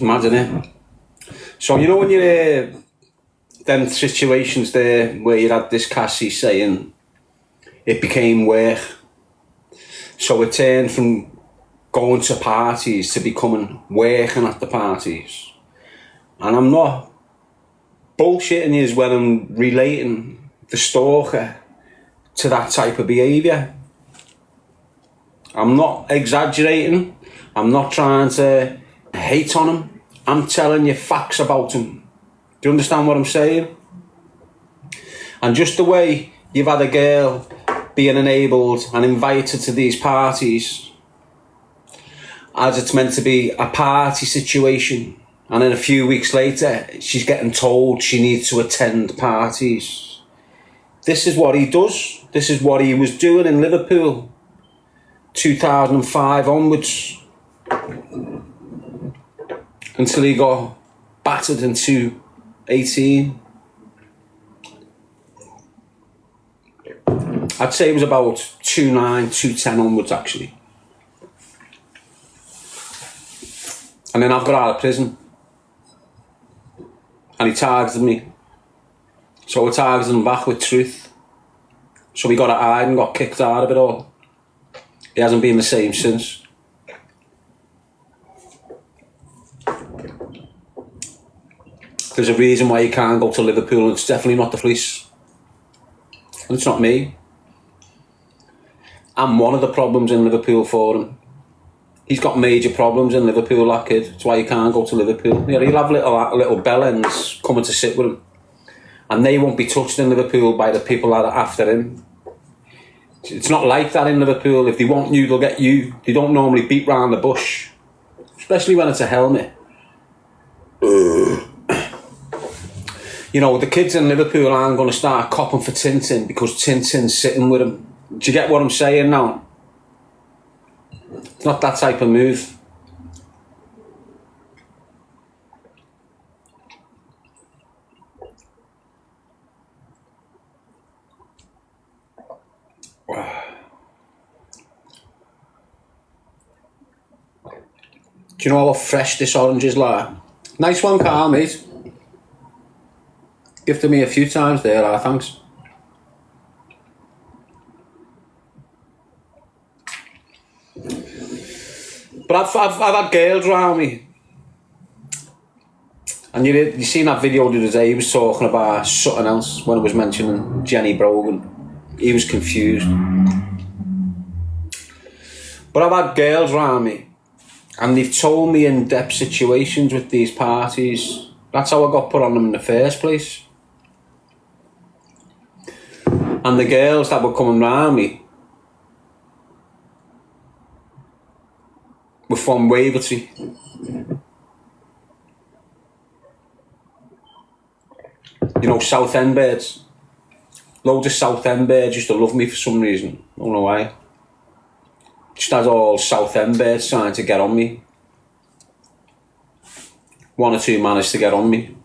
imagine it. So, you know when you're them situations there where you had this Cassie saying it became work. So it turned from going to parties to becoming working at the parties. And I'm not bullshitting you when I'm relating the stalker to that type of behaviour. I'm not exaggerating. I'm not trying to hate on him. I'm telling you facts about him. Do you understand what I'm saying? And just the way you've had a girl being enabled and invited to these parties as it's meant to be a party situation, and then a few weeks later she's getting told she needs to attend parties. This is what he does. This is what he was doing in Liverpool 2005 onwards until he got battered in 2018. I'd say it was about 2009, 2010 onwards actually. And then I've got out of prison and he targeted me. So I targeted him back with truth. So we got to hide and got kicked out of it all. He hasn't been the same since. There's a reason why he can't go to Liverpool, and it's definitely not the police. And it's not me. I'm one of the problems in Liverpool for him. He's got major problems in Liverpool, that kid. That's why he can't go to Liverpool. Yeah, he'll have little bellends coming to sit with him. And they won't be touched in Liverpool by the people that are after him. It's not like that in Liverpool. If they want you, they'll get you. They don't normally beat round the bush. Especially when it's a helmet. You know, the kids in Liverpool aren't going to start copping for Tintin because Tintin's sitting with him. Do you get what I'm saying now? It's not that type of move. Do you know how fresh this orange is, like? Nice one, Carl, mate. Gifted me a few times there, like, thanks. But I've had girls around me. And you seen that video the other day, he was talking about something else when I was mentioning Jenny Brogan. He was confused. But I've had girls around me and they've told me in-depth situations with these parties. That's how I got put on them in the first place. And the girls that were coming round me were from Wavertree. You know, South End birds. Loads of South End birds used to love me for some reason. I don't know why. Just had all South End birds trying to get on me. One or two managed to get on me.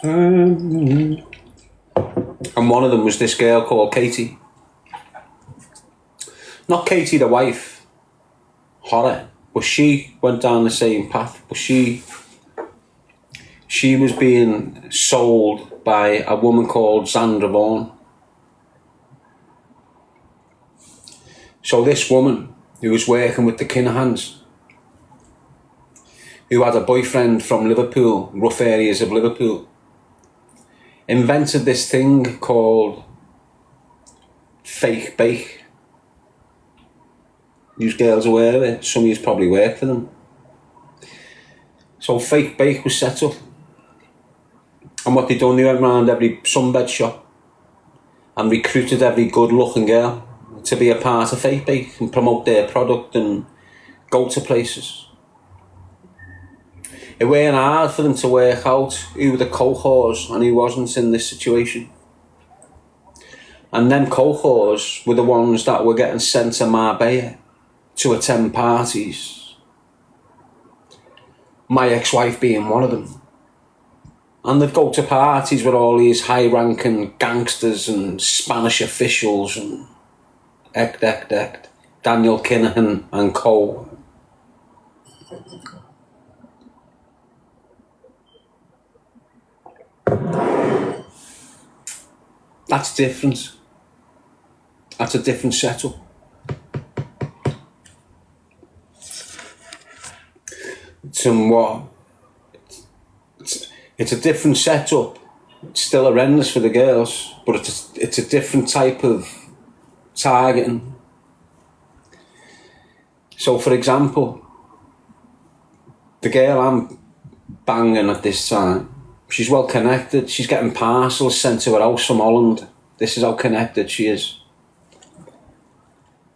And one of them was this girl called Katie. Not Katie the wife, horror, but she went down the same path. But she was being sold by a woman called Sandra Vaughan. So this woman who was working with the Kinahans, who had a boyfriend from Liverpool, rough areas of Liverpool, invented this thing called fake bake. You girls aware of it? Some of you probably work for them. So fake bake was set up. And what they done, they went around every sunbed shop and recruited every good looking girl to be a part of fake bake and promote their product and go to places. It weren't hard for them to work out who were the cohorts and who wasn't in this situation. And them cohorts were the ones that were getting sent to Marbella to attend parties. My ex-wife being one of them. And they'd go to parties with all these high-ranking gangsters and Spanish officials and Daniel Kinahan and co. That's different. That's a different setup. It's a different setup. It's still horrendous for the girls, but it's a different type of targeting. So, for example, the girl I'm banging at this time, she's well connected. She's getting parcels sent to her house from Holland. This is how connected she is.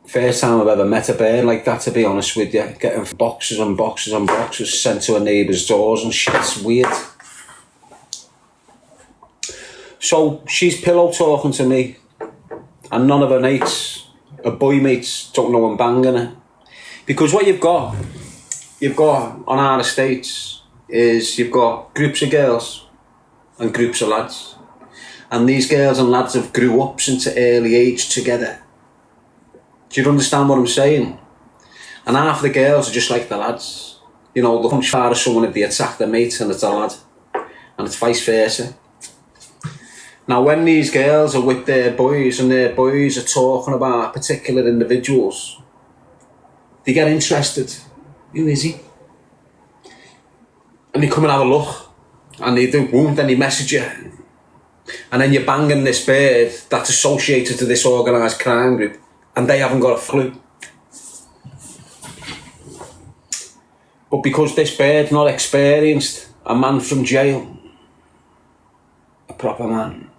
First time I've ever met a bird like that, to be honest with you. Getting boxes and boxes and boxes sent to her neighbours' doors and shit. It's weird. So she's pillow talking to me, and none of her mates, her boy mates, don't know I'm banging her. Because what you've got on our estates is you've got groups of girls and groups of lads. And these girls and lads have grew up since an early age together. Do you understand what I'm saying? And half the girls are just like the lads. You know, they'll come as far as someone if they attack their mate and it's a lad. And it's vice versa. Now, when these girls are with their boys and their boys are talking about particular individuals, they get interested. Who is he? And they come and have a look. And they do, boom, then they message you. And then you're banging this bird that's associated to this organised crime group, and they haven't got a clue. But because this bird's not experienced, a man from jail, a proper man,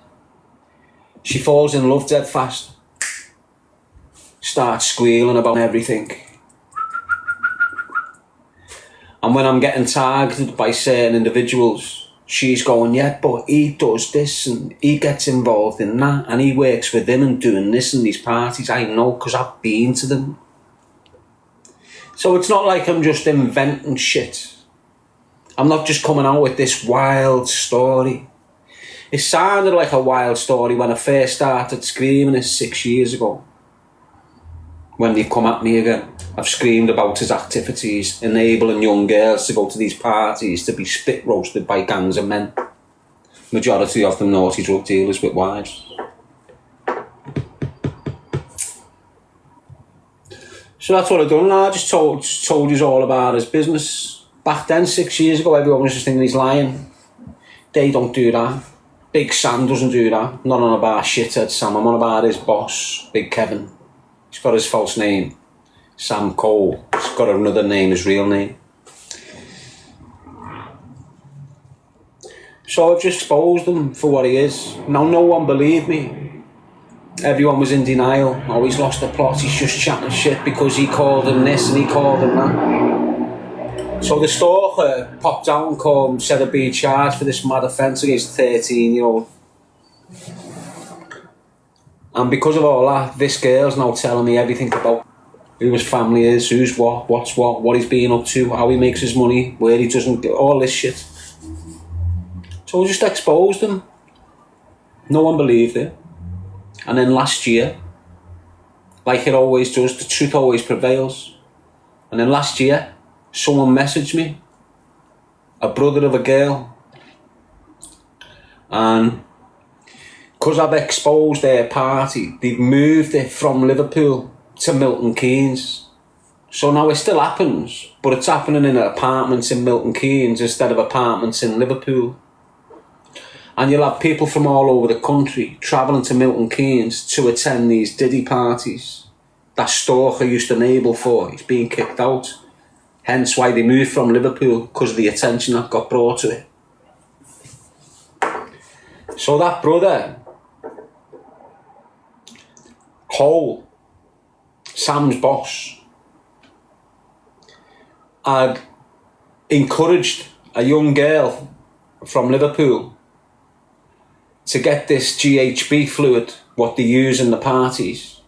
she falls in love dead fast, starts squealing about everything. And when I'm getting targeted by certain individuals, she's going, yeah, but he does this and he gets involved in that and he works with them and doing this and these parties. I know because I've been to them. So it's not like I'm just inventing shit. I'm not just coming out with this wild story. It sounded like a wild story when I first started screaming it 6 years ago. When they've come at me again, I've screamed about his activities, enabling young girls to go to these parties to be spit roasted by gangs of men. Majority of them naughty drug dealers with wives. So that's what I've done. I just told you all about his business. Back then, 6 years ago, everyone was just thinking he's lying. They don't do that. Big Sam doesn't do that. Not on about shithead Sam. I'm on about his boss, Big Kevin. He's got his false name, Sam Cole. He's got another name, his real name. So I've just exposed him for what he is. Now, no one believed me. Everyone was in denial. Oh, he's lost the plot. He's just chatting shit because he called him this and he called him that. So the stalker popped out and called, said I'd be charged for this mad offence against a 13-year-old. And because of all that, this girl's now telling me everything about who his family is, who's what's what he's been up to, how he makes his money, where he doesn't get, all this shit. So I just exposed him. No one believed it. And then last year, like it always does, the truth always prevails. And then last year, someone messaged me, a brother of a girl, and because I've exposed their party, they've moved it from Liverpool to Milton Keynes. So now it still happens, but it's happening in apartments in Milton Keynes instead of apartments in Liverpool. And you'll have people from all over the country travelling to Milton Keynes to attend these Diddy parties that Stalker used to enable for. He's being kicked out. Hence why they moved from Liverpool, because of the attention that got brought to it. So that brother, Cole, Sam's boss, had encouraged a young girl from Liverpool to get this GHB fluid, what they use in the parties,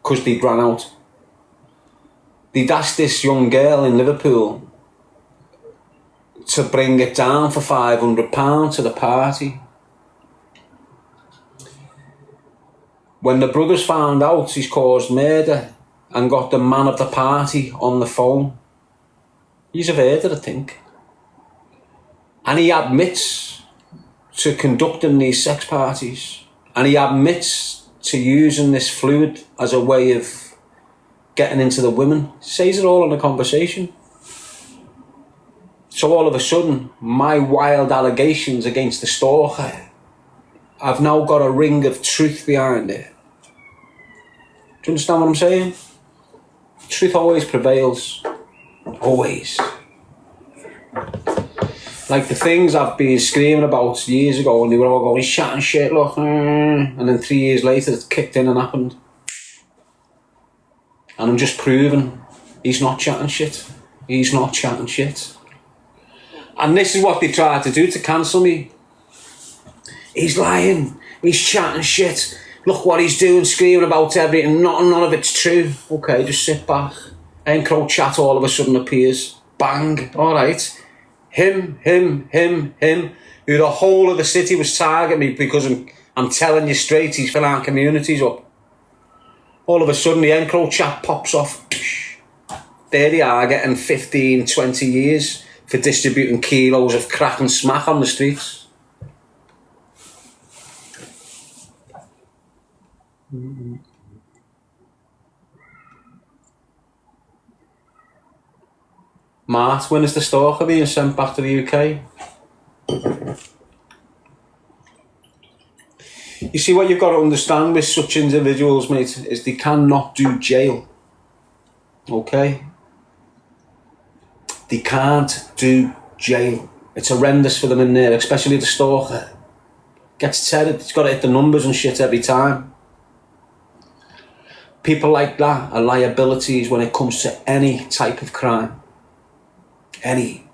because they'd run out. They'd asked this young girl in Liverpool to bring it down for £500 to the party. When the brothers found out he's caused murder, and got the man of the party on the phone. He's a heard, I think. And he admits to conducting these sex parties. And he admits to using this fluid as a way of getting into the women. He says it all in a conversation. So all of a sudden, my wild allegations against the stalker, I've now got a ring of truth behind it. Do you understand what I'm saying? Truth always prevails. Always. Like the things I've been screaming about years ago, and they were all going, he's chatting shit, look. And then 3 years later, it kicked in and happened. And I'm just proving he's not chatting shit. He's not chatting shit. And this is what they tried to do to cancel me. He's lying. He's chatting shit. Look what he's doing, screaming about everything. None of it's true. Okay, just sit back. Encro chat all of a sudden appears. Bang. All right. Him. Who the whole of the city was targeting me because I'm telling you straight, he's filling our communities up. All of a sudden, the Encro chat pops off. There they are, getting 15, 20 years for distributing kilos of crack and smack on the streets. Mart, when is the stalker being sent back to the UK? You see, what you've got to understand with such individuals, mate, is they cannot do jail. Okay? They can't do jail. It's horrendous for them in there, especially the stalker. Gets tethered, he's got to hit the numbers and shit every time. People like that are liabilities when it comes to any type of crime. Any.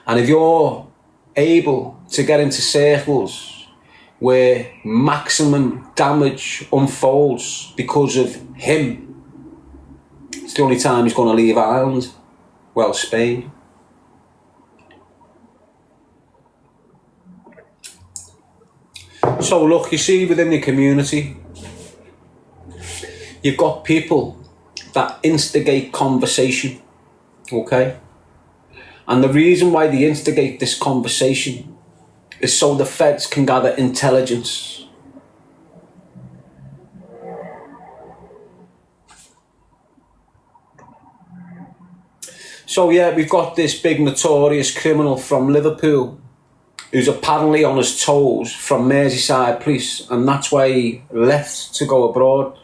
And if you're able to get into circles where maximum damage unfolds because of him, it's the only time he's going to leave Ireland. Well, Spain. So look, you see within the community, you've got people that instigate conversation, okay? And the reason why they instigate this conversation is so the feds can gather intelligence. So yeah, we've got this big notorious criminal from Liverpool who's apparently on his toes from Merseyside police, and that's why he left to go abroad.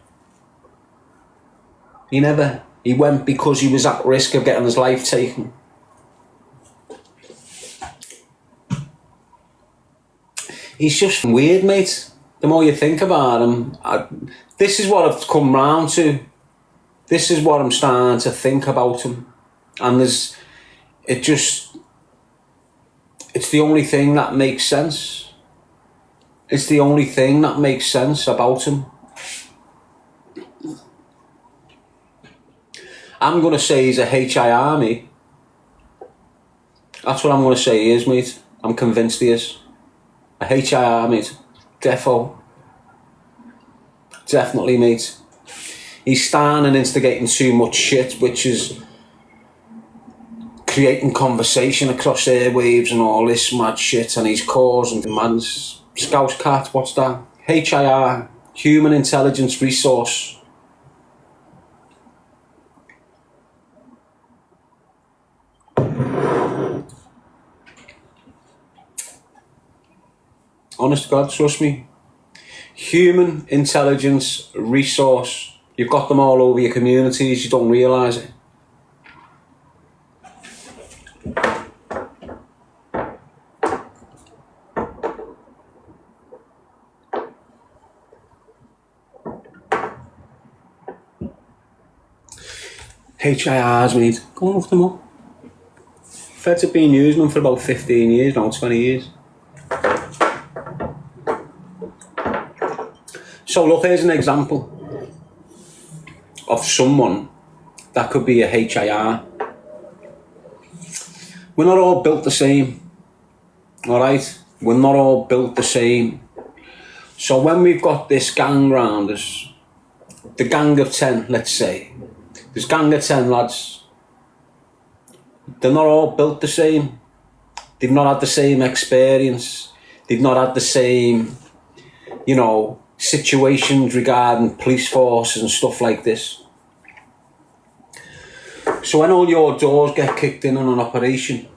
He went because he was at risk of getting his life taken. He's just weird, mate. The more you think about him, this is what I've come round to. This is what I'm starting to think about him. And it's the only thing that makes sense. It's the only thing that makes sense about him. I'm going to say he's a HIR, mate. That's what I'm going to say he is, mate. I'm convinced he is. A HIR, mate. Defo. Definitely, mate. He's starting and instigating too much shit, which is creating conversation across airwaves and all this mad shit, and he's causing madness. Scouse cat, what's that? HIR, Human Intelligence Resource. Honest to God, trust me. Human Intelligence Resource. You've got them all over your communities, you don't realise it. HIRs, mate. Go and look them up. Feds have been using them for about 15 years now, 20 years. So look, here's an example of someone that could be a HIR. We're not all built the same, alright? We're not all built the same. So when we've got this gang round us, the gang of 10, let's say. There's gang of 10 lads. They're not all built the same. They've not had the same experience. They've not had the same, you know, situations regarding police forces and stuff like this. So when all your doors get kicked in on an operation,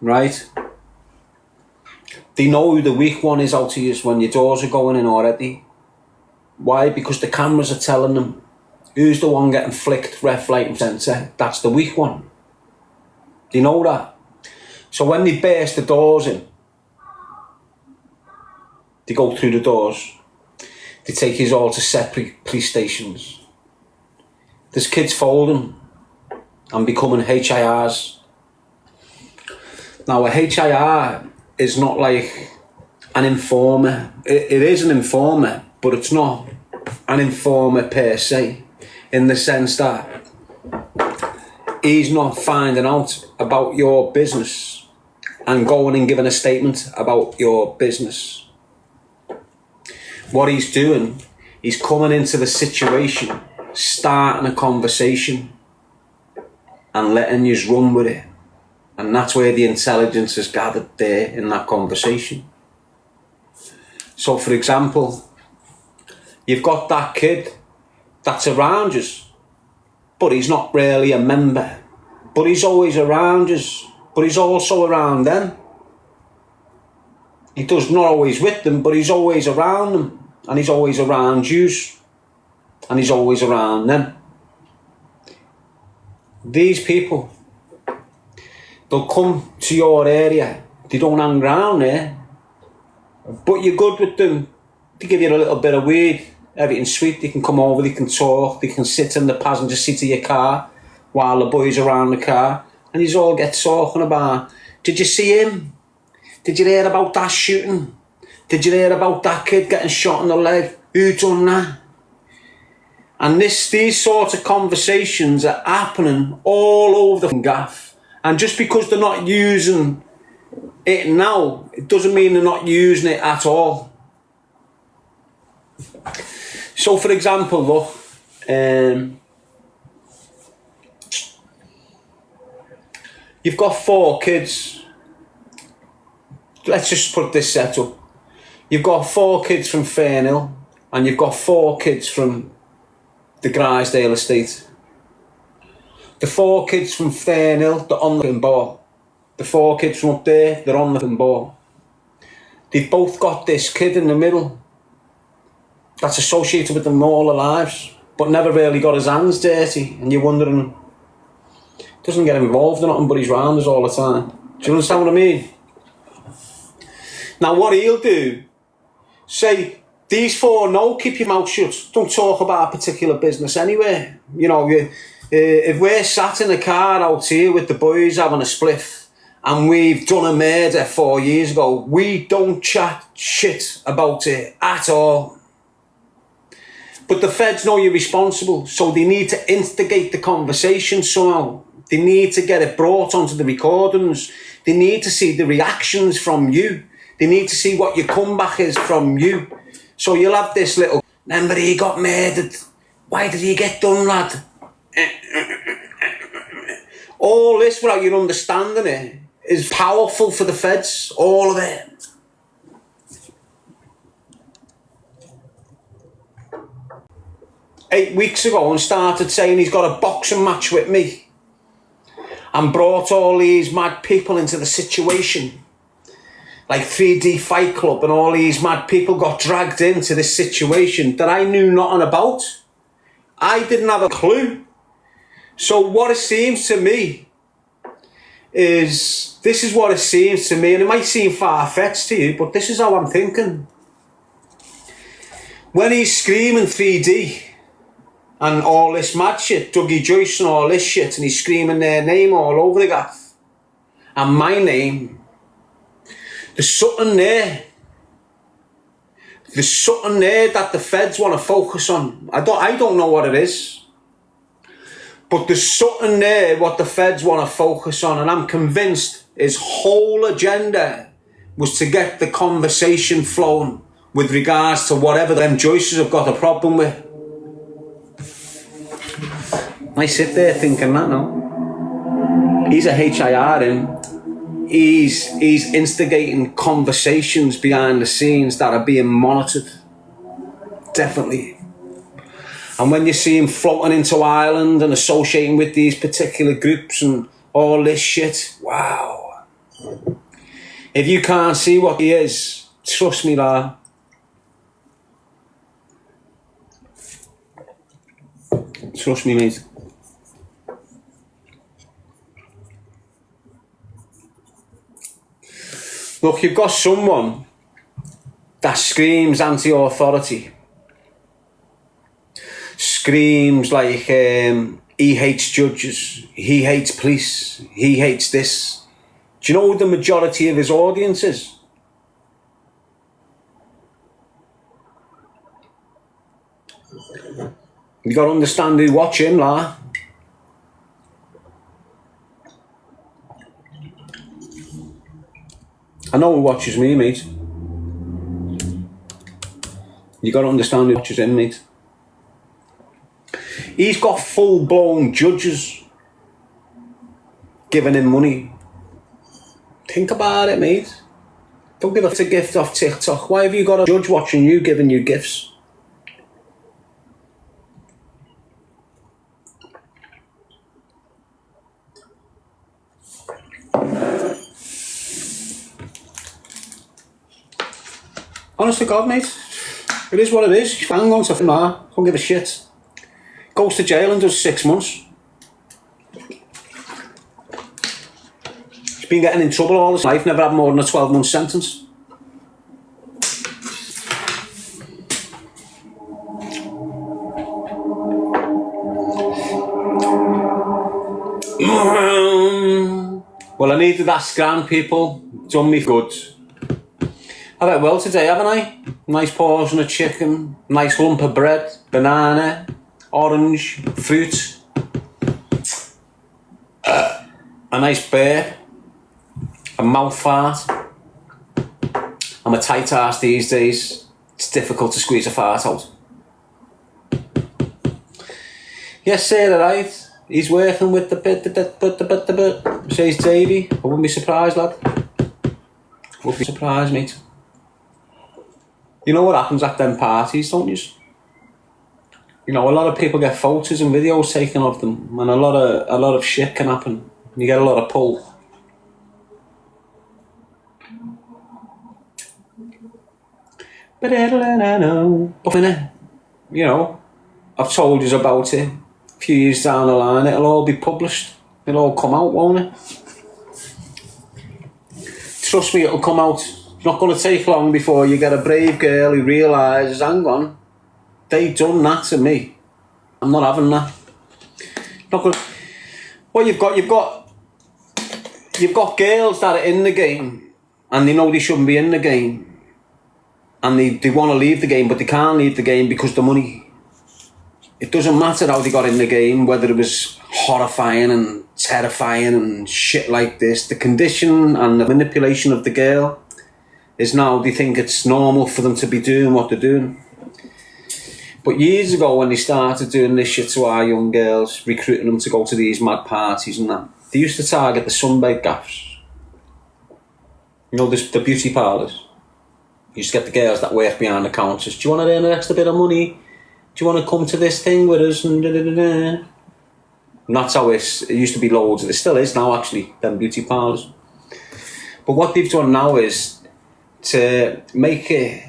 right? They know who the weak one is out here when your doors are going in already. Why? Because the cameras are telling them who's the one getting flicked, left, right and centre. That's the weak one. They know that. So when they burst the doors in, they go through the doors. They take us all to separate police stations. There's kids folding and becoming HIRs. Now a HIR is not like an informer. It is an informer, but it's not an informer per se, in the sense that he's not finding out about your business and going and giving a statement about your business. What he's doing, he's coming into the situation, starting a conversation and letting you run with it. And that's where the intelligence is gathered there in that conversation. So for example, you've got that kid that's around you, but he's not really a member. But he's always around you, but he's also around them. He does not always with them, but he's always around them. And he's always around you. And he's always around them. These people, they'll come to your area. They don't hang around there. But you're good with them. They give you a little bit of weed. Everything's sweet. They can come over, they can talk. They can sit in the passenger seat of your car while the boys are around the car. And you all get talking about, did you see him? Did you hear about that shooting? Did you hear about that kid getting shot in the leg? Who done that? And these sorts of conversations are happening all over the gaff. And just because they're not using it now, it doesn't mean they're not using it at all. So for example, look, you've got 4 kids. Let's just put this set up. You've got 4 kids from Fairnill and you've got 4 kids from the Grisdale estate. The 4 kids from Fairnill, they're on the ball. The 4 kids from up there, they're on the ball. They've both got this kid in the middle that's associated with them all their lives, but never really got his hands dirty. And you're wondering, doesn't get involved in nothing but he's round us all the time. Do you understand what I mean? Now what he'll do, say, these 4 no, keep your mouth shut. Don't talk about a particular business anyway. You know, if we're sat in a car out here with the boys having a spliff and we've done a murder 4 years ago, we don't chat shit about it at all. But the feds know you're responsible, so they need to instigate the conversation somehow. They need to get it brought onto the recordings. They need to see the reactions from you. They need to see what your comeback is from you. So you'll have this little, remember he got murdered. Why did he get done, lad? All this, without you understanding it, is powerful for the feds. All of it. Eight weeks ago and started saying he's got a boxing match with me and brought all these mad people into the situation. Like 3D Fight Club and all these mad people got dragged into this situation that I knew nothing about. I didn't have a clue. So what it seems to me is, this is what it seems to me, and it might seem far-fetched to you, but this is how I'm thinking. When he's screaming 3D and all this mad shit, Dougie Joyce and all this shit, and he's screaming their name all over the gaff, and my name, there's something there. There's something there that the feds want to focus on. I don't know what it is. But there's something there what the feds want to focus on. And I'm convinced his whole agenda was to get the conversation flowing with regards to whatever them Joyces have got a problem with. I sit there thinking that now. He's a HIR. He's instigating conversations behind the scenes that are being monitored. Definitely. And when you see him floating into Ireland and associating with these particular groups and all this shit, wow. If you can't see what he is, trust me, lad. Trust me, mate. Look, you've got someone that screams anti-authority. Screams like he hates judges, he hates police, he hates this. Do you know who the majority of his audience is? You got to understand who watch him, lah. I know who watches me, mate. You got to understand who watches him, mate. He's got full-blown judges giving him money. Think about it, mate. Don't give us a gift off TikTok. Why have you got a judge watching you giving you gifts? Honest to God, mate. It is what it is. He's fine going to nah. Don't give a shit. Goes to jail and does 6 months. He's been getting in trouble all his life, never had more than a 12-month sentence. Well, I needed that scran, people. Done me good. I've had well today, haven't I? Nice portion of chicken, nice lump of bread, banana, orange, fruit, a nice burp, a mouth fart. I'm a tight ass these days. It's difficult to squeeze a fart out. Yes, sir, right. He's working with the bit, says Davey. I wouldn't be surprised, lad. Wouldn't be surprised, mate. You know what happens at them parties, don't you? You know, a lot of people get photos and videos taken of them, and a lot of shit can happen. You get a lot of pull. But you know, I've told you about it. A few years down the line, it'll all be published. It'll all come out, won't it? Trust me, it'll come out. It's not going to take long before you get a brave girl who realises, hang on, they done that to me. I'm not having that. Not good. Well, you've got girls that are in the game and they know they shouldn't be in the game, and they want to leave the game, but they can't leave the game because the money. It doesn't matter how they got in the game, whether it was horrifying and terrifying and shit like this. The condition and the manipulation of the girl is now they think it's normal for them to be doing what they're doing. But years ago, when they started doing this shit to our young girls, recruiting them to go to these mad parties and that, they used to target the sunbed gaffs. You know, the beauty parlours. You used to get the girls that work behind the counters. Do you want to earn an extra bit of money? Do you want to come to this thing with us? And that's how it used to be loads. There still is now, actually, them beauty parlours. But what they've done now is to make it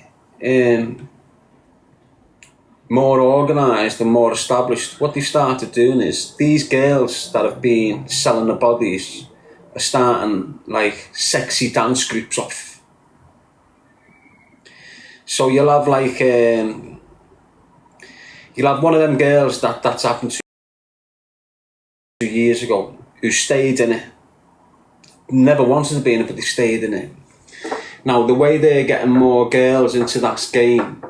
more organised and more established. What they've started doing is these girls that have been selling their bodies are starting like sexy dance groups off. So you'll have like you'll have one of them girls that's happened to 2 years ago who stayed in it. Never wanted to be in it, but they stayed in it. Now the way they're getting more girls into that game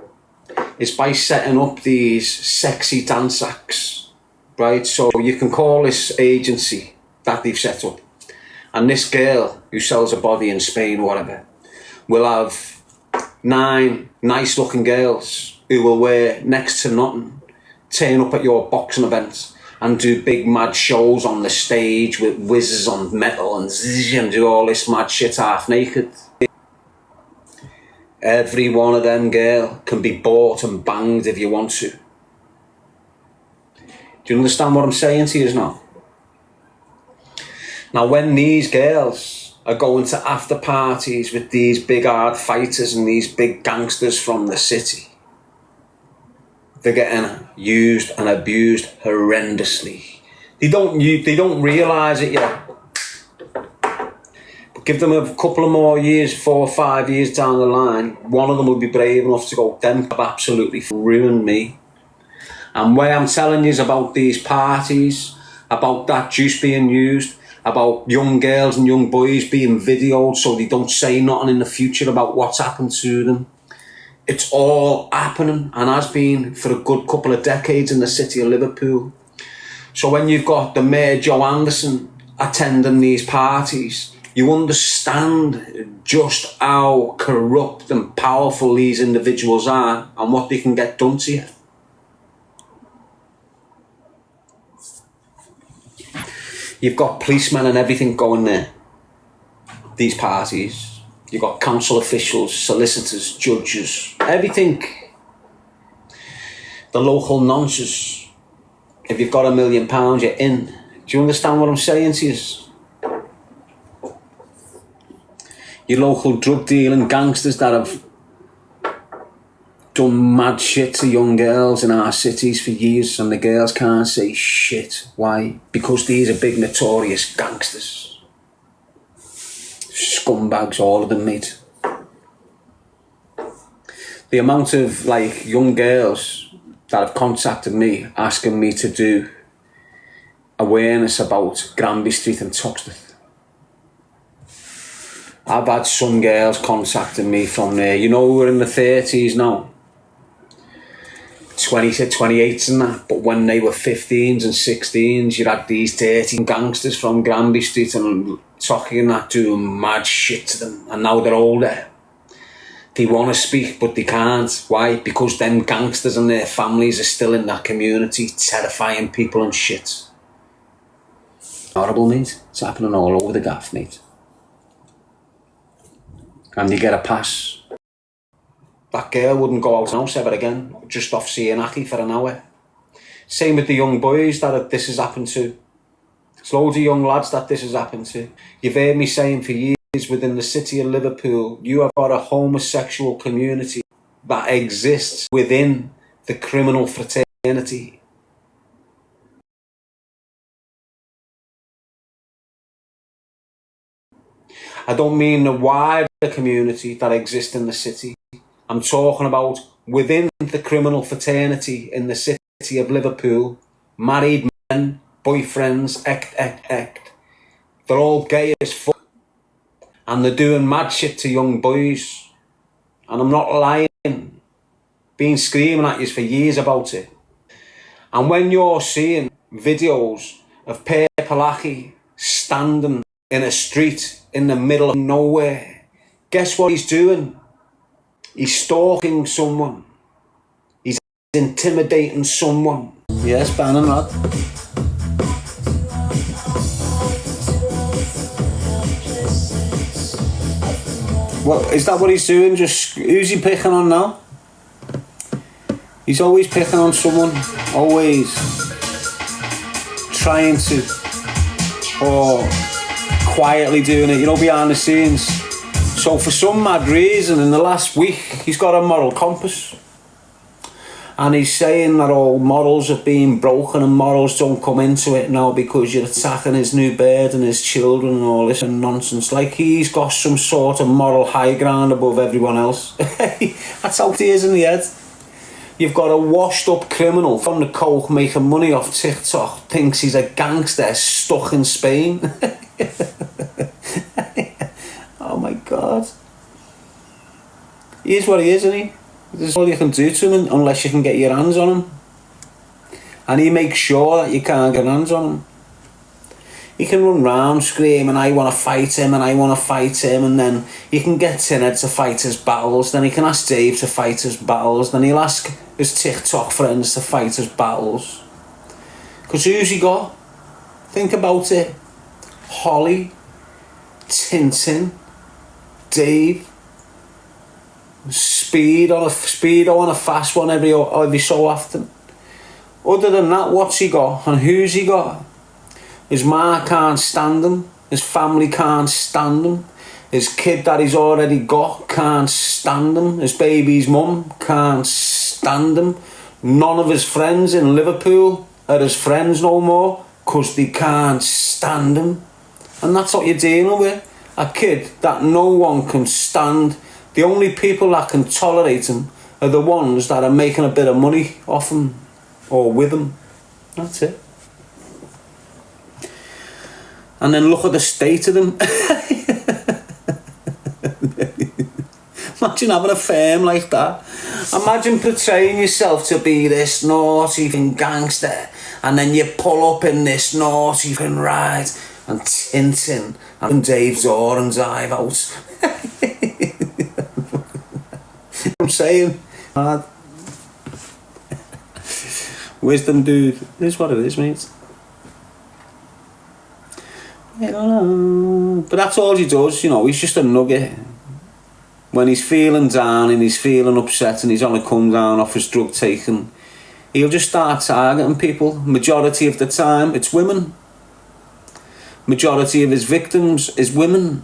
is by setting up these sexy dance acts, right? So you can call this agency that they've set up, and this girl who sells a body in Spain or whatever will have 9 nice looking girls who will wear next to nothing, turn up at your boxing event and do big mad shows on the stage with whizzes on metal and do all this mad shit half naked. Every one of them, girl, can be bought and banged if you want to. Do you understand what I'm saying to you now? Now, when these girls are going to after parties with these big hard fighters and these big gangsters from the city, they're getting used and abused horrendously. They don't realise it yet. But give them a couple of more years, 4 or 5 years down the line, one of them will be brave enough to go, them have absolutely ruined me. And why I'm telling you is about these parties, about that juice being used, about young girls and young boys being videoed so they don't say nothing in the future about what's happened to them. It's all happening and has been for a good couple of decades in the city of Liverpool. So when you've got the Mayor Joe Anderson attending these parties, you understand just how corrupt and powerful these individuals are and what they can get done to you. You've got policemen and everything going there, these parties. You've got council officials, solicitors, judges, everything. The local nonsense. If you've got £1 million, you're in. Do you understand what I'm saying to you? Your local drug dealing gangsters that have done mad shit to young girls in our cities for years, and the girls can't say shit. Why? Because these are big notorious gangsters. Scumbags, all of them, mate. The amount of young girls that have contacted me asking me to do awareness about Granby Street and Toxteth. I've had some girls contacting me from there. You know, we're in the 30s now. 20 to 28s and that, but when they were 15s and 16s, you had these dirty gangsters from Granby Street and talking and that, doing mad shit to them, and now they're older. They want to speak, but they can't. Why? Because them gangsters and their families are still in that community, terrifying people and shit. Horrible, mate. It's happening all over the gaff, mate. And you get a pass. That girl wouldn't go out house ever again, just off seeing Aki for an hour. Same with the young boys that this has happened to. There's loads of young lads that this has happened to. You've heard me saying for years, within the city of Liverpool, you have got a homosexual community that exists within the criminal fraternity. I don't mean the wider community that exists in the city. I'm talking about within the criminal fraternity in the city of Liverpool, married men, boyfriends, they're all gay as fuck. And they're doing mad shit to young boys. And I'm not lying. Been screaming at you for years about it. And when you're seeing videos of Purple Aki standing in a street in the middle of nowhere, guess what he's doing? He's stalking someone. He's intimidating someone. Yes, banning lad. Well, is that what he's doing? Just who's he picking on now? He's always picking on someone. Always trying to, or quietly doing it, behind the scenes. So for some mad reason, in the last week, he's got a moral compass. And he's saying that all morals have been broken and morals don't come into it now because you're attacking his new bird and his children and all this and nonsense. Like he's got some sort of moral high ground above everyone else. That's how it is in the head. You've got a washed up criminal from the coke making money off TikTok, thinks he's a gangster stuck in Spain. Oh my God. He is what he is, isn't he? This is all you can do to him unless you can get your hands on him. And he makes sure that you can't get hands on him. He can run round screaming, I want to fight him and I want to fight him, and then he can get Tinhead to fight his battles, then he can ask Dave to fight his battles, then he'll ask his TikTok friends to fight his battles. Because who's he got? Think about it. Holly, Tintin, Dave, Speedo on a fast one every so often. Other than that, what's he got and who's he got? His ma can't stand him. His family can't stand him. His kid that he's already got can't stand him. His baby's mum can't stand him. None of his friends in Liverpool are his friends no more because they can't stand him. And that's what you're dealing with. A kid that no one can stand. The only people that can tolerate him are the ones that are making a bit of money off him or with him. That's it. And then look at the state of them. Imagine having a firm like that. Imagine portraying yourself to be this naughty gangster, and then you pull up in this naughty ride, and Tintin and Dave's orange eye out. I'm saying, hard. Wisdom, dude. This is what it is, mate. I don't know. But that's all he does, you know. He's just a nugget. When he's feeling down and he's feeling upset and he's on a come down off his drug taking, he'll just start targeting people. Majority of the time, it's women. Majority of his victims is women.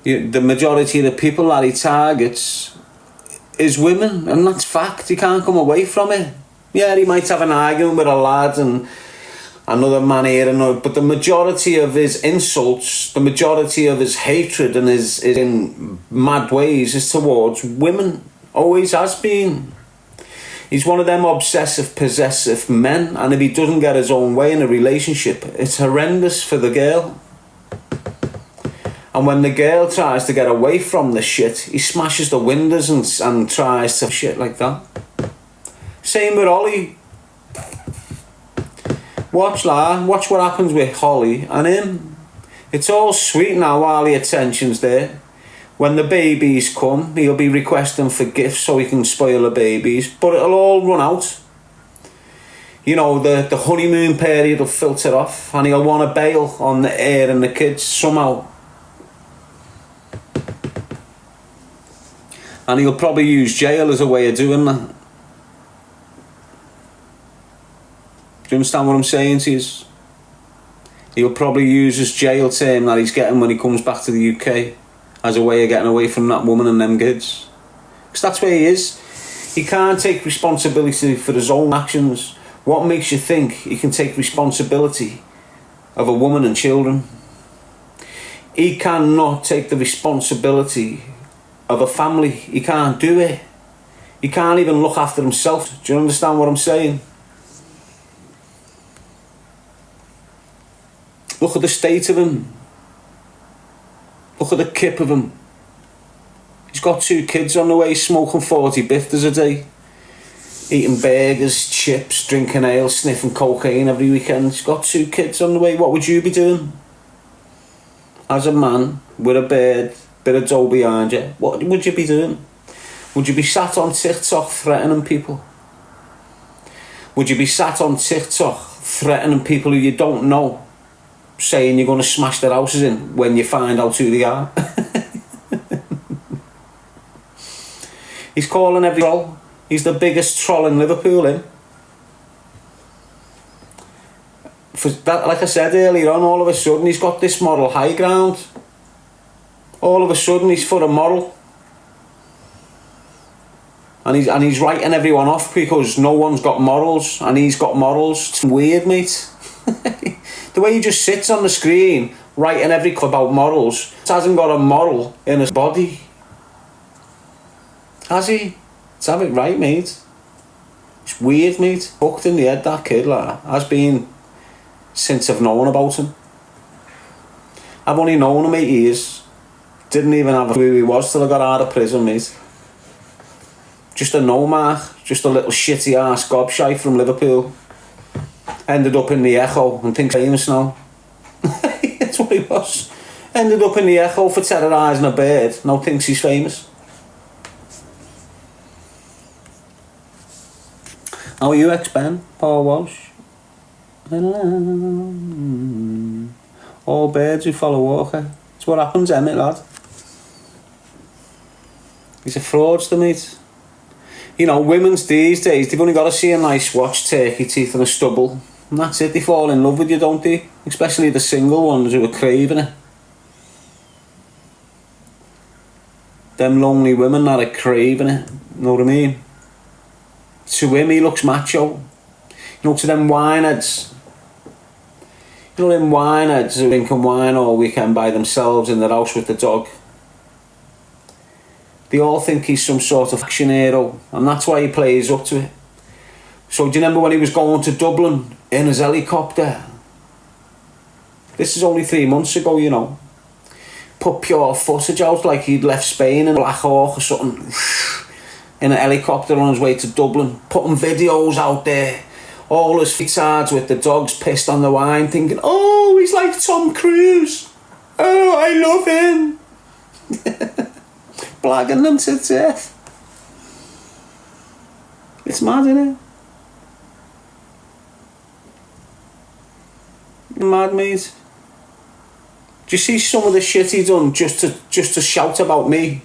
The majority of the people that he targets is women, and that's fact. He can't come away from it. Yeah, he might have an argument with a lad and another man here and there, but the majority of his insults, the majority of his hatred and his in mad ways is towards women. Always has been. He's one of them obsessive, possessive men, and if he doesn't get his own way in a relationship, it's horrendous for the girl. And when the girl tries to get away from the shit, he smashes the windows and tries to shit like that. Same with Ollie. Watch what happens with Holly and him. It's all sweet now while the attention's there. When the babies come, he'll be requesting for gifts so he can spoil the babies, but it'll all run out. You know, the honeymoon period will filter off and he'll want to bail on the heir and the kids somehow. And he'll probably use jail as a way of doing that. Do you understand what I'm saying to you? He'll probably use his jail term that he's getting when he comes back to the UK as a way of getting away from that woman and them kids. Because that's where he is. He can't take responsibility for his own actions. What makes you think he can take responsibility of a woman and children? He cannot take the responsibility of a family. He can't do it. He can't even look after himself. Do you understand what I'm saying? Look at the state of him. Look at the kip of him. He's got 2 kids on the way, smoking 40 bifters a day, eating burgers, chips, drinking ale, sniffing cocaine every weekend. He's got 2 kids on the way. What would you be doing? As a man with a beard, bit of dough behind you, what would you be doing? Would you be sat on TikTok threatening people? Would you be sat on TikTok threatening people who you don't know, saying you're going to smash their houses in when you find out who they are? He's calling every troll. He's the biggest troll in Liverpool, him. For that, like I said earlier on, all of a sudden he's got this moral high ground. All of a sudden he's for a moral. And he's writing everyone off because no one's got morals and he's got morals. It's weird, mate. The way he just sits on the screen writing every about morals, hasn't got a moral in his body. Has he? Let's have it right, mate. It's weird, mate. Hooked in the head, that kid, like, has been since I've known about him. I've only known him 8 years. Didn't even have a clue who he was till I got out of prison, mate. Just a nomad, just a little shitty ass gobshite from Liverpool. Ended up in the Echo and thinks famous now. That's what he was. Ended up in the Echo for terrorising a bird. Now thinks he's famous. How are you, ex-Ben? Paul Walsh. All birds who follow Walker. That's what happens, Emmett, lad. He's a fraudster, mate. You know, women's these days, they've only got to see a nice watch, turkey teeth and a stubble. And that's it, they fall in love with you, don't they? Especially the single ones who are craving it. Them lonely women that are craving it, you know what I mean? To him, he looks macho. You know, to them wineheads. You know them wineheads who drinking wine all weekend by themselves in their house with the dog. They all think he's some sort of action hero, and that's why he plays up to it. So do you remember when he was going to Dublin in his helicopter? This is only 3 months ago, you know. Put pure footage out like he'd left Spain in a Black Hawk or something, in a helicopter on his way to Dublin, putting videos out there, all his fetards with the dogs pissed on the wine, thinking, oh, he's like Tom Cruise, oh, I love him. Blagging them to death. It's mad, isn't it? Mad, mate. Do you see some of the shit he done just to shout about me?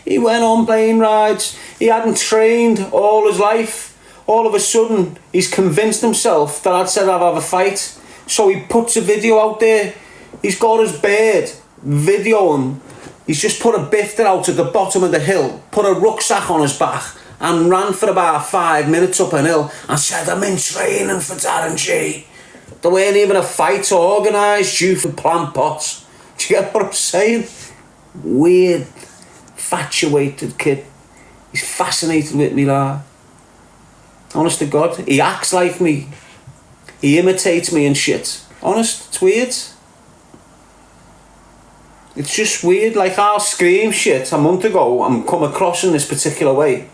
He went on plane rides. He hadn't trained all his life. All of a sudden, he's convinced himself that I'd said I'd have a fight. So he puts a video out there. He's got his bird, video him. He's just put a bifter out at the bottom of the hill, put a rucksack on his back, and ran for about 5 minutes up an hill and said, I'm in training for Darren G. There weren't even a fight organised due for plant pots. Do you get what I'm saying? Weird, infatuated kid. He's fascinated with me, lad. Honest to God. He acts like me. He imitates me and shit. Honest, it's weird. It's just weird. Like, I'll scream shit a month ago and come across in this particular way.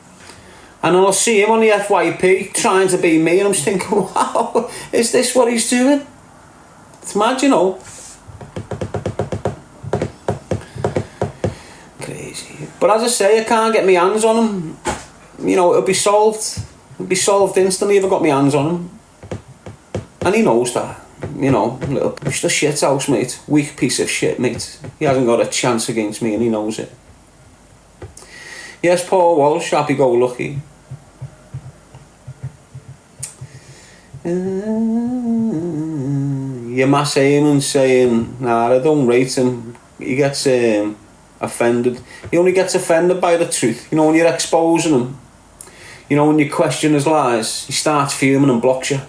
And I'll see him on the FYP trying to be me, and I'm just thinking, wow, is this what he's doing? It's mad, you know. Crazy. But as I say, I can't get my hands on him. You know, it'll be solved. It'll be solved instantly if I got my hands on him. And he knows that. You know, little push the shit house, mate. Weak piece of shit, mate. He hasn't got a chance against me, and he knows it. Yes, Paul Walsh, happy-go-lucky. Your Mass Eamon saying, nah, I don't rate him. He gets offended. He only gets offended by the truth. You know, when you're exposing him, you know, when you question his lies, he starts fuming and blocks you.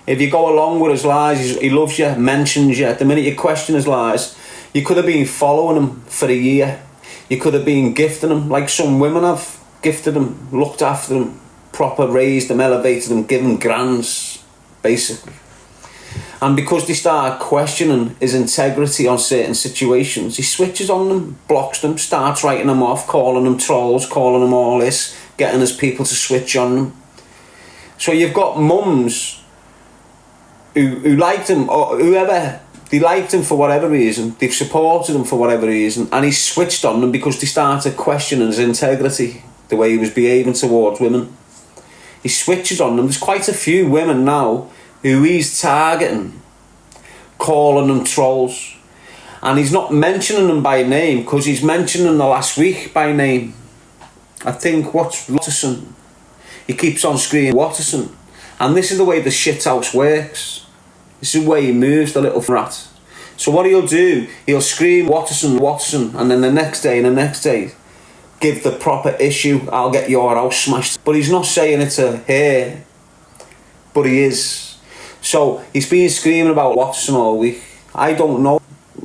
If you go along with his lies, he loves you, mentions you. The minute you question his lies, you could have been following him for a year. You could have been gifting him, like some women have. Gifted him, looked after him, proper raised him, elevated him, given grands, basically. And because they start questioning his integrity on certain situations, he switches on them, blocks them, starts writing them off, calling them trolls, calling them all this, getting his people to switch on them. So you've got mums who liked him, or whoever, they liked him for whatever reason, they've supported him for whatever reason, and he switched on them because they started questioning his integrity, the way he was behaving towards women. He switches on them. There's quite a few women now who he's targeting, calling them trolls, and he's not mentioning them by name because he's mentioning them the last week by name. I think, what's Watterson? He keeps on screaming Watterson, and this is the way the shithouse works. This is the way he moves, the little rat. So what he'll do, he'll scream Watterson, Watterson, and then the next day give the proper issue, I'll get your house smashed. But he's not saying it to her, but he is. So he's been screaming about Watson all week. I don't know.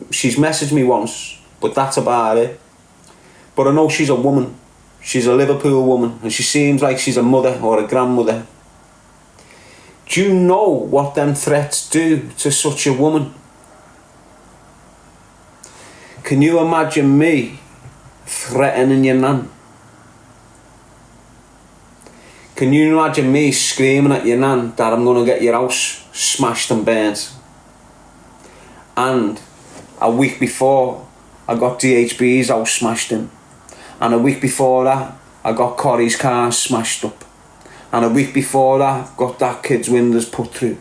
She's messaged me once, but that's about it. But I know she's a woman. She's a Liverpool woman, and she seems like she's a mother or a grandmother. Do you know what them threats do to such a woman? Can you imagine me threatening your nan? Can you imagine me screaming at your nan that I'm going to get your house smashed and burnt? And a week before, I got DHB's house smashed in. And a week before that, I got Corey's car smashed up. and a week before that got that kid's windows put through.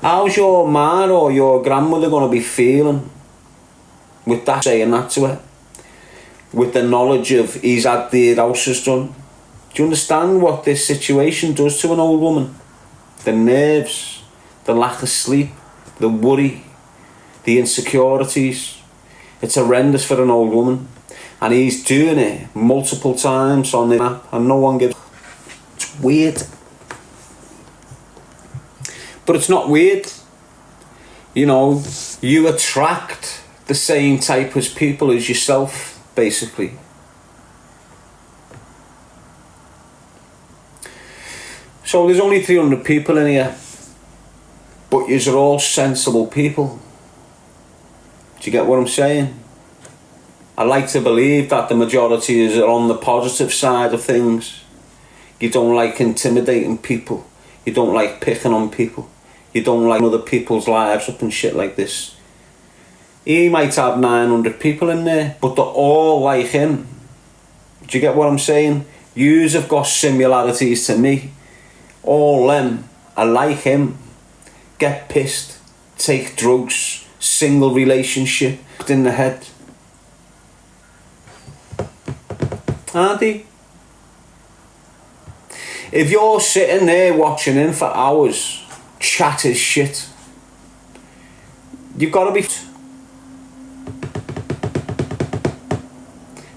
How's your man or your grandmother going to be feeling with that, saying that to her, with the knowledge of he's had the houses done? Do you understand what this situation does to an old woman? The nerves, the lack of sleep, the worry, the insecurities. It's horrendous for an old woman, and he's doing it multiple times on the app and no one gives. It's weird, but it's not weird. You know, you attract the same type of people as yourself, basically. So there's only 300 people in here, but yous are all sensible people. Do you get what I'm saying? I like to believe that the majority is on the positive side of things. You don't like intimidating people. You don't like picking on people. You don't like other people's lives up and shit like this. He might have 900 people in there, but they're all like him. Do you get what I'm saying? Yous have got similarities to me. All them are like him. Get pissed, take drugs, single relationship, in the head. Aren't he? If you're sitting there watching him for hours, chat his shit, you've got to be...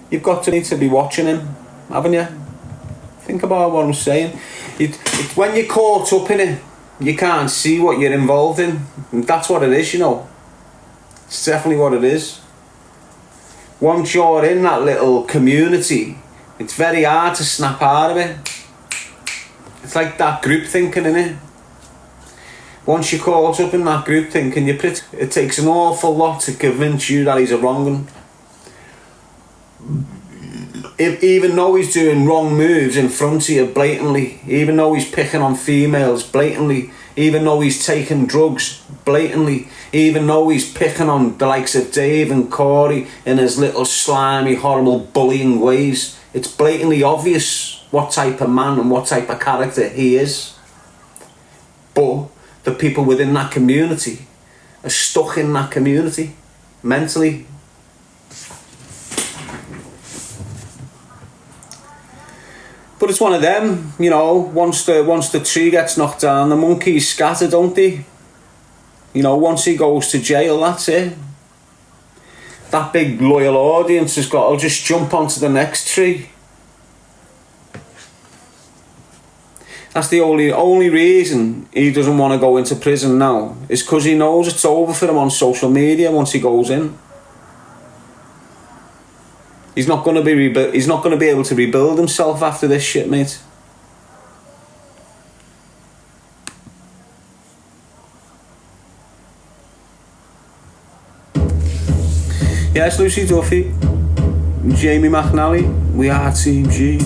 You've got to need to be watching him, haven't you? Think about what I'm saying. When you're caught up in it, you can't see what you're involved in. And that's what it is, you know. It's definitely what it is. Once you're in that little community, it's very hard to snap out of it. It's like that group thinking, innit? Once you're caught up in that group thinking, it takes an awful lot to convince you that he's a wrong one. Even though he's doing wrong moves in front of you blatantly, even though he's picking on females blatantly, even though he's taking drugs blatantly, even though he's picking on the likes of Dave and Corey in his little slimy, horrible bullying ways, it's blatantly obvious what type of man and what type of character he is. But the people within that community are stuck in that community mentally. But it's one of them, you know, once the tree gets knocked down, the monkeys scatter, don't they? You know, once he goes to jail, that's it. That big loyal audience has got to just jump onto the next tree. That's the only reason he doesn't want to go into prison now, is because he knows it's over for him on social media once he goes in. He's not going to be able to rebuild himself after this shit, mate. Yes, Lucy Duffy, Jamie McNally, we are Team G.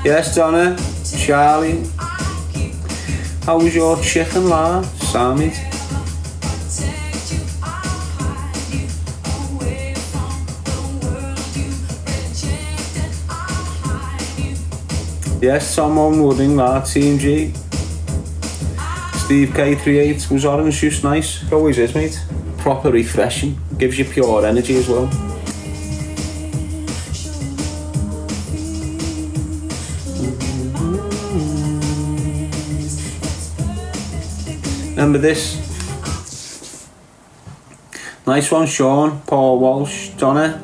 Yes, Donna, Charlie. How was your chicken, lad? Sammy. Yes, Tom on Wooding, lad, Team G. Steve K38 was orange juice, nice. It always is, mate. Proper refreshing. Gives you pure energy as well. Remember this? Nice one, Sean, Paul Walsh, Donna.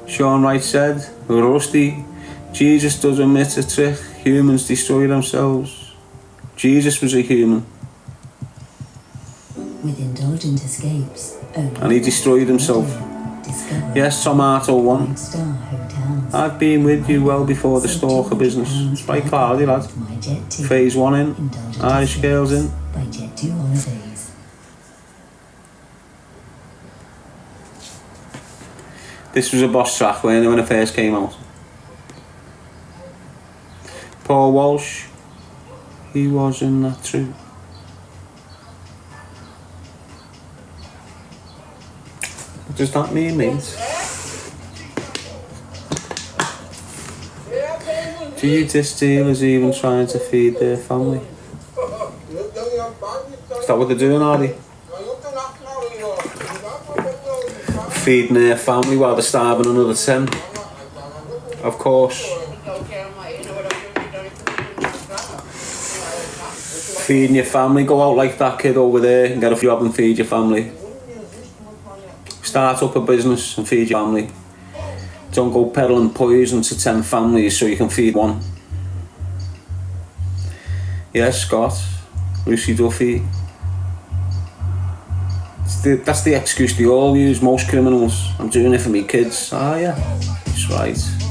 Sean Wright said, Rusty, Jesus doesn't miss a trick. Humans destroy themselves. Jesus was a human. With indulgent escapes. And he destroyed himself. Yes, Tomato 1. I've been with you well before the Stalker business. It's by Cloudy, lad. Phase 1 in. Irish girls in. By Jet 2 Holidays. This was a boss track when it first came out. Paul Walsh. He wasn't that true. What does that mean, mate? Do you diss dealers even trying to feed their family? Is that what they're doing, are they? Feeding their family while they're starving another 10? Of course. Feeding your family, go out like that kid over there and get a job and feed your family. Start up a business and feed your family. Don't go peddling poison to 10 families so you can feed one. Yes, Scott. Lucy Duffy. That's the excuse they all use, most criminals. I'm doing it for me kids. Ah, yeah, that's right.